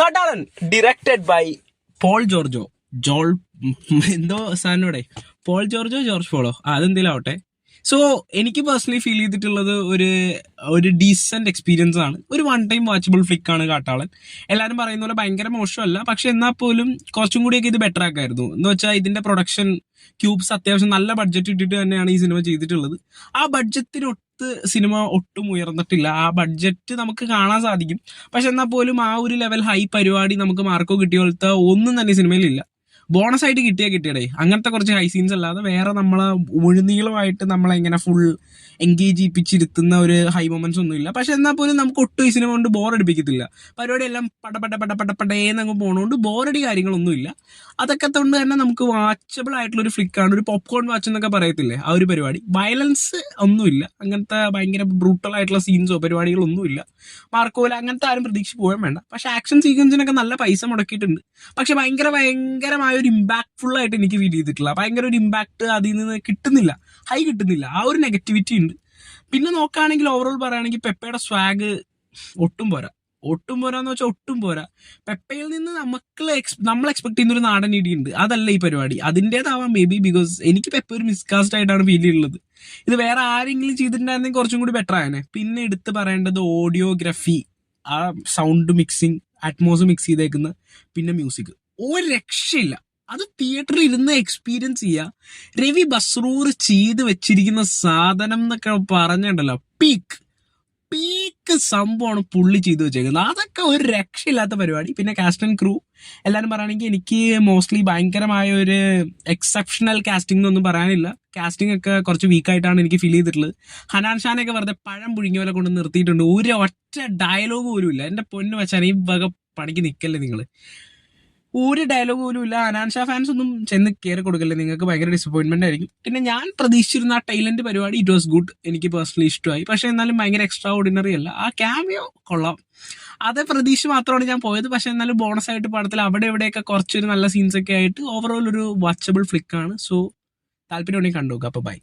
കാട്ടാളൻ directed by Paul ജോർജോ Johal എന്തോ സാധനോടെ Paul ജോർജോ George polo അതെന്തെങ്കിലും ആവട്ടെ. സോ എനിക്ക് പേഴ്സണലി ഫീൽ ചെയ്തിട്ടുള്ളത് ഒരു ഡീസന്റ് എക്സ്പീരിയൻസ് ആണ്. ഒരു വൺ ടൈം വാച്ചബിൾ ഫ്ലിക്ക് ആണ് കാട്ടാളൻ. എല്ലാവരും പറയുന്ന പോലെ ഭയങ്കര മോശമല്ല, പക്ഷെ എന്നാൽ പോലും കുറച്ചും കൂടിയൊക്കെ ഇത് ബെറ്റർ ആക്കായിരുന്നു. എന്ന് വെച്ചാൽ ഇതിന്റെ പ്രൊഡക്ഷൻ ക്യൂബ്സ് അത്യാവശ്യം നല്ല ബഡ്ജറ്റ് ഇട്ടിട്ട് തന്നെയാണ് ഈ സിനിമ ചെയ്തിട്ടുള്ളത്. ആ ബഡ്ജറ്റിനൊത്ത് സിനിമ ഒട്ടും ഉയർന്നിട്ടില്ല. ആ ബഡ്ജറ്റ് നമുക്ക് കാണാൻ സാധിക്കും, പക്ഷെ എന്നാൽ പോലും ആ ഒരു ലെവൽ ഹൈ പരിപാടി നമുക്ക് മാർക്കോ കിട്ടിയ പോലത്തെ ഒന്നും തന്നെ സിനിമയിലില്ല. ബോണസ് ആയിട്ട് കിട്ടിയടേ അങ്ങനത്തെ കുറച്ച് ഹൈ സീൻസ് അല്ലാതെ വേറെ നമ്മളെ മുഴുനീളമായിട്ട് നമ്മളെ ഇങ്ങനെ ഫുൾ എൻഗേജ് ചെയ്യിപ്പിച്ചിരുത്തുന്ന ഒരു ഹൈ മൊമെന്റ്സ് ഒന്നുമില്ല. പക്ഷെ എന്നാൽ പോലും നമുക്ക് ഒട്ടും ഈ സിനിമ കൊണ്ട് ബോറടിപ്പിക്കത്തില്ല. പരിപാടി എല്ലാം പടപടേന്നങ്ങ് പോണോണ്ട് ബോറടി കാര്യങ്ങളൊന്നുമില്ല. അതൊക്കെ കൊണ്ട് തന്നെ നമുക്ക് വാച്ചബിൾ ആയിട്ടുള്ള ഒരു ഫ്ലിക്കാണ്. ഒരു പോപ്കോൺ വാച്ച് എന്നൊക്കെ പറയത്തില്ലേ, ആ ഒരു പരിപാടി. വയലൻസ് ഒന്നുമില്ല, അങ്ങനത്തെ ഭയങ്കര ബ്രൂട്ടൽ ആയിട്ടുള്ള സീൻസോ പരിപാടികളൊന്നുമില്ല. മാർക്കോല അങ്ങനത്തെ ആരും പ്രതീക്ഷിച്ച് പോകാൻ വേണ്ട. പക്ഷെ ആക്ഷൻ സീക്വൻസിനൊക്കെ നല്ല പൈസ മുടക്കിയിട്ടുണ്ട്. പക്ഷെ ഭയങ്കരമായ ഒരു ഇമ്പാക്ട്ഫുൾ ആയിട്ട് എനിക്ക് ഫീൽ ചെയ്തിട്ടില്ല. ഭയങ്കര ഒരു ഇമ്പാക്ട് അതിൽ നിന്ന് കിട്ടുന്നില്ല, ഹൈ കിട്ടുന്നില്ല. ആ ഒരു നെഗറ്റിവിറ്റി ഉണ്ട്. പിന്നെ നോക്കുകയാണെങ്കിൽ ഓവറോൾ പറയുകയാണെങ്കിൽ പെപ്പയുടെ സ്വാഗ് ഒട്ടും പോരാന്ന് വെച്ചാൽ ഒട്ടും പോരാ. പെപ്പയിൽ നിന്ന് നമ്മൾ എക്സ്പെക്ട് ചെയ്യുന്ന ഒരു നാടൻ ഇടിയുണ്ട്, അതല്ല ഈ പരിപാടി. അതിൻ്റെതാവാം മേ ബി, ബിക്കോസ് എനിക്ക് പെപ്പ ഒരു മിസ്കാസ്റ്റ് ആയിട്ടാണ് ഫീൽ ചെയ്യുന്നത്. ഇത് വേറെ ആരെങ്കിലും ചെയ്തിട്ടുണ്ടായിരുന്നെങ്കിൽ കുറച്ചും കൂടി ബെറ്റർ ആയനെ. പിന്നെ എടുത്ത് പറയേണ്ടത് ഓഡിയോഗ്രഫി, ആ സൗണ്ട് മിക്സിങ്, അറ്റ്മോസ് മിക്സ് ചെയ്തേക്കുന്ന, പിന്നെ മ്യൂസിക് ഒരു രക്ഷയില്ല. അത് തിയേറ്ററിൽ ഇരുന്ന് എക്സ്പീരിയൻസ് ചെയ്യുക. രവി ബസ്രൂർ ചെയ്ത് വെച്ചിരിക്കുന്ന സാധനം എന്നൊക്കെ പറഞ്ഞിട്ടുണ്ടല്ലോ, പീക്ക് സംഭവമാണ് പുള്ളി ചെയ്തു വെച്ചേക്കുന്നത്. അതൊക്കെ ഒരു രക്ഷയില്ലാത്ത പരിപാടി. പിന്നെ കാസ്റ്റ് ആൻഡ് ക്രൂ എല്ലാവരും പറയുകയാണെങ്കിൽ എനിക്ക് മോസ്റ്റ്ലി ഭയങ്കരമായ ഒരു എക്സെപ്ഷണൽ കാസ്റ്റിംഗ് എന്നൊന്നും പറയാനില്ല. കാസ്റ്റിംഗ് ഒക്കെ കുറച്ച് വീക്കായിട്ടാണ് എനിക്ക് ഫീൽ ചെയ്തിട്ടുള്ളത്. ഹനാൻ ഷാനെയൊക്കെ വെറുതെ പഴം പുഴുങ്ങിയ പോലെ കൊണ്ട് നിർത്തിയിട്ടുണ്ട്. ഒരു ഒറ്റ ഡയലോഗ് പോലും ഇല്ല. എൻ്റെ പൊന്നു വെച്ചാൽ ഈ വക പണിക്ക് നിൽക്കല്ലേ നിങ്ങൾ. ഒരു ഡയലോഗ് പോലും ഇല്ല. ഹനാൻ ഷാ ഫാൻസ് ഒന്നും ചെന്ന് കയറി കൊടുക്കല്ലേ, നിങ്ങൾക്ക് ഭയങ്കര ഡിസപ്പോയിൻമെന്റ് ആയിരിക്കും. പിന്നെ ഞാൻ പ്രതീക്ഷിച്ചിരുന്ന ആ ടൈലന്റ് പരിപാടി ഇറ്റ് വാസ് ഗുഡ്, എനിക്ക് പേഴ്സണലി ഇഷ്ടമായി. പക്ഷെ എന്നാലും ഭയങ്കര എക്സ്ട്രാ ഓർഡിനറി അല്ല. ആ ക്യാമിയോ കൊള്ളാം, അതേ പ്രതീക്ഷ മാത്രമാണ് ഞാൻ പോയത്. പക്ഷെ എന്നാലും ബോണസ് ആയിട്ട് പടത്തിൽ അവിടെ ഇവിടെയൊക്കെ കുറച്ചൊരു നല്ല സീൻസ് ഒക്കെ ആയിട്ട് ഓവറോൾ ഒരു വാച്ചബിൾ ഫ്ലിക്കാണ്. സോ താല്പര്യം ഉണ്ടെങ്കിൽ കണ്ടു നോക്കുക. അപ്പോൾ ബൈ.